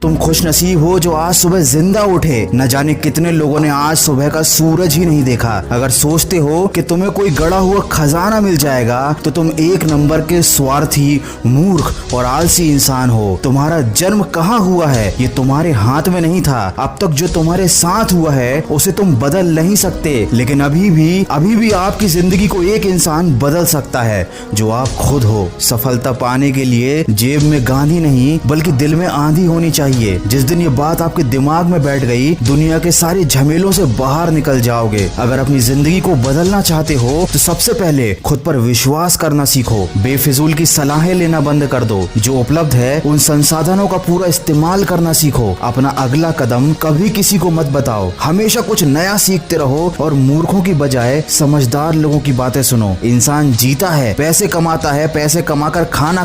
तुम खुशनसीब हो जो आज सुबह जिंदा उठे। न जाने कितने लोगों ने आज सुबह का सूरज ही नहीं देखा। अगर सोचते हो कि तुम्हें कोई गड़ा हुआ खजाना मिल जाएगा तो तुम एक नंबर के स्वार्थी, मूर्ख और आलसी इंसान हो। तुम्हारा जन्म कहाँ हुआ है ये तुम्हारे हाथ में नहीं था। अब तक जो तुम्हारे साथ हुआ है उसे तुम बदल नहीं सकते, लेकिन अभी भी आपकी जिंदगी को एक इंसान बदल सकता है जो आप खुद हो। सफलता पाने के लिए जेब में गांधी नहीं बल्कि दिल में आंधी होनी चाहिए। जिस दिन ये बात आपके दिमाग में बैठ गई, दुनिया के सारे झमेलों से बाहर निकल जाओगे। अगर अपनी जिंदगी को बदलना चाहते हो तो सबसे पहले खुद पर विश्वास करना सीखो। बेफिजूल की सलाहें लेना बंद कर दो। जो उपलब्ध है उन संसाधनों का पूरा इस्तेमाल करना सीखो। अपना अगला कदम कभी किसी को मत बताओ। हमेशा कुछ नया सीखते रहो और मूर्खों की बजाय समझदार लोगों की बातें सुनो। इंसान जीता है, पैसे कमाता है, पैसे कमाकर खाना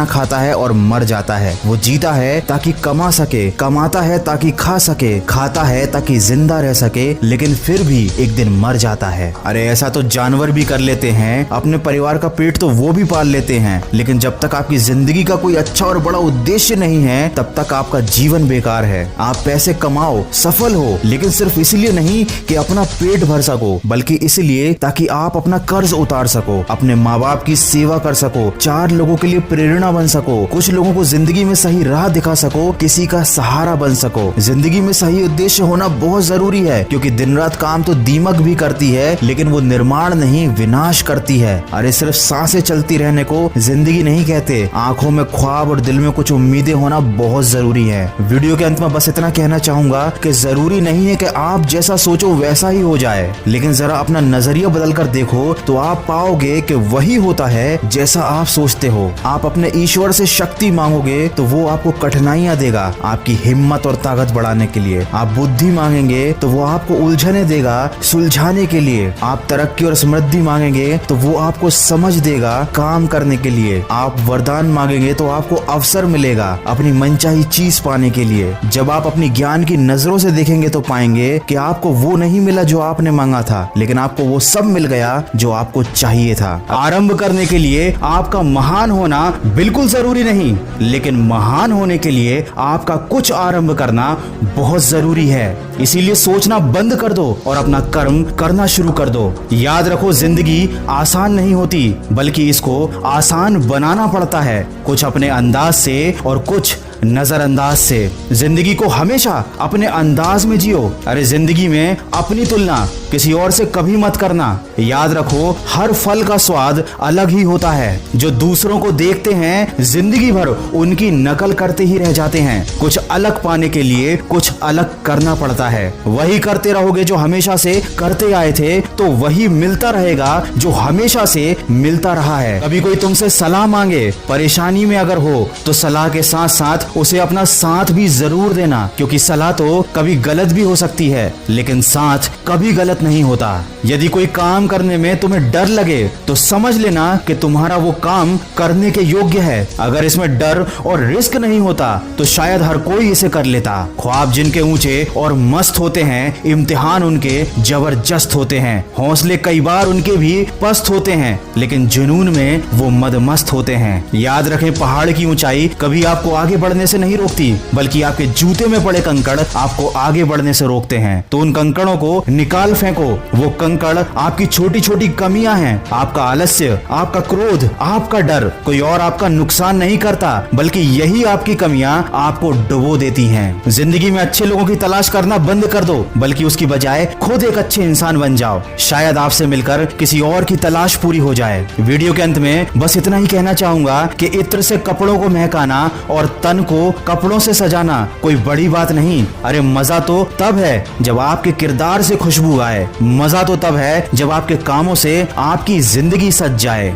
खाता है और मर जाता है। वो जीता है ताकि कमा सके, कमाता है ताकि खा सके, खाता है ताकि जिंदा रह सके, लेकिन फिर भी एक दिन मर जाता है। अरे ऐसा तो जानवर भी कर लेते हैं। अपने परिवार का पेट तो वो भी पाल लेते हैं, लेकिन जब तक आपकी जिंदगी का कोई अच्छा और बड़ा उद्देश्य नहीं है तब तक आपका जीवन बेकार है। आप पैसे कमाओ, सफल हो, लेकिन सिर्फ इसलिए नहीं कि अपना पेट भर सको, बल्कि इसलिए ताकि आप अपना कर्ज उतार सको, अपने माँ बाप की सेवा कर सको, 4 लोगों के लिए प्रेरणा बन सको, कुछ लोगों को जिंदगी में सही राह दिखा सको, किसी का सहारा बन सको। जिंदगी में सही उद्देश्य होना बहुत जरूरी है, क्योंकि दिन रात काम तो दीमक भी करती है, लेकिन वो निर्माण नहीं विनाश करती है। अरे सिर्फ सांसें चलती रहने को जिंदगी नहीं कहते। आंखों में ख्वाब और दिल में कुछ उम्मीदें होना बहुत जरूरी है। वीडियो के अंत में बस इतना कहना चाहूंगा कि जरूरी नहीं है कि आप जैसा सोचो वैसा ही हो जाए, लेकिन जरा अपना नजरिया बदल कर देखो तो आप पाओगे कि वही होता है जैसा आप सोचते हो। आप अपने ईश्वर से शक्ति मांगोगे तो वो आपको कठिनाइयां देगा आपकी हिम्मत और ताकत बढ़ाने के लिए। आप बुद्धि मांगेंगे तो वो आपको उलझने देगा सुलझाने के लिए। आप तरक्की और समृद्धि मांगेंगे तो वो आपको समझ देगा काम करने के लिए। आप वरदान मांगेंगे तो आपको अवसर मिलेगा अपनी मनचाही चीज पाने के लिए। जब आप अपनी ज्ञान की नजरों से देखेंगे तो पाएंगे कि आपको वो नहीं मिला जो आपने मांगा था, लेकिन आपको वो सब मिल गया जो आपको चाहिए था। आरंभ करने के लिए आपका महान होना बिल्कुल जरूरी नहीं, लेकिन महान होने के लिए आपका कुछ आरंभ करना बहुत जरूरी है। इसीलिए सोचना बंद कर दो और अपना कर्म करना शुरू कर दो। याद रखो, जिंदगी आसान नहीं होती, बल्कि इसको आसान बनाना पड़ता है, कुछ अपने अंदाज से और कुछ नजरअंदाज से। जिंदगी को हमेशा अपने अंदाज में जियो। अरे जिंदगी में अपनी तुलना किसी और से कभी मत करना। याद रखो, हर फल का स्वाद अलग ही होता है। जो दूसरों को देखते हैं जिंदगी भर उनकी नकल करते ही रह जाते हैं। कुछ अलग पाने के लिए कुछ अलग करना पड़ता है। वही करते रहोगे जो हमेशा से करते आए थे तो वही मिलता रहेगा जो हमेशा से मिलता रहा है। कभी कोई तुमसे सलाह मांगे, परेशानी में अगर हो तो सलाह के साथ साथ उसे अपना साथ भी जरूर देना, क्योंकि सलाह तो कभी गलत भी हो सकती है लेकिन साथ कभी गलत नहीं होता। यदि कोई काम करने में तुम्हें डर लगे तो समझ लेना कि तुम्हारा वो काम करने के योग्य है। अगर इसमें डर और रिस्क नहीं होता तो शायद हर कोई इसे कर लेता। ख्वाब जिनके ऊंचे और मस्त होते हैं, इम्तिहान उनके जबरदस्त होते हैं। हौसले कई बार उनके भी पस्त होते हैं, लेकिन जुनून में वो मदमस्त होते हैं। याद रखें, पहाड़ की ऊंचाई कभी आपको आगे बढ़ने से नहीं रोकती, बल्कि आपके जूते में पड़े कंकड़ आपको आगे बढ़ने से रोकते हैं। तो उन कंकड़ों को निकाल फेंको। वो कंकड़ आपकी छोटी छोटी कमियां हैं। आपका आलस्य, आपका क्रोध, आपका डर कोई और आपका नुकसान नहीं करता, बल्कि यही आपकी कमियां आपको डुबो देती हैं। जिंदगी में अच्छे लोगों की तलाश करना बंद कर दो, बल्कि उसकी बजाय खुद एक अच्छे इंसान बन जाओ। शायद आपसे मिलकर किसी और की तलाश पूरी हो जाए। वीडियो के अंत में बस इतना ही कहना चाहूंगा कि इत्र से कपड़ों को महकाना और तन को कपड़ों से सजाना कोई बड़ी बात नहीं। अरे मजा तो तब है जब आपके किरदार से खुशबू आए। मजा तो तब है जब आपके कामों से आपकी जिंदगी सज जाए।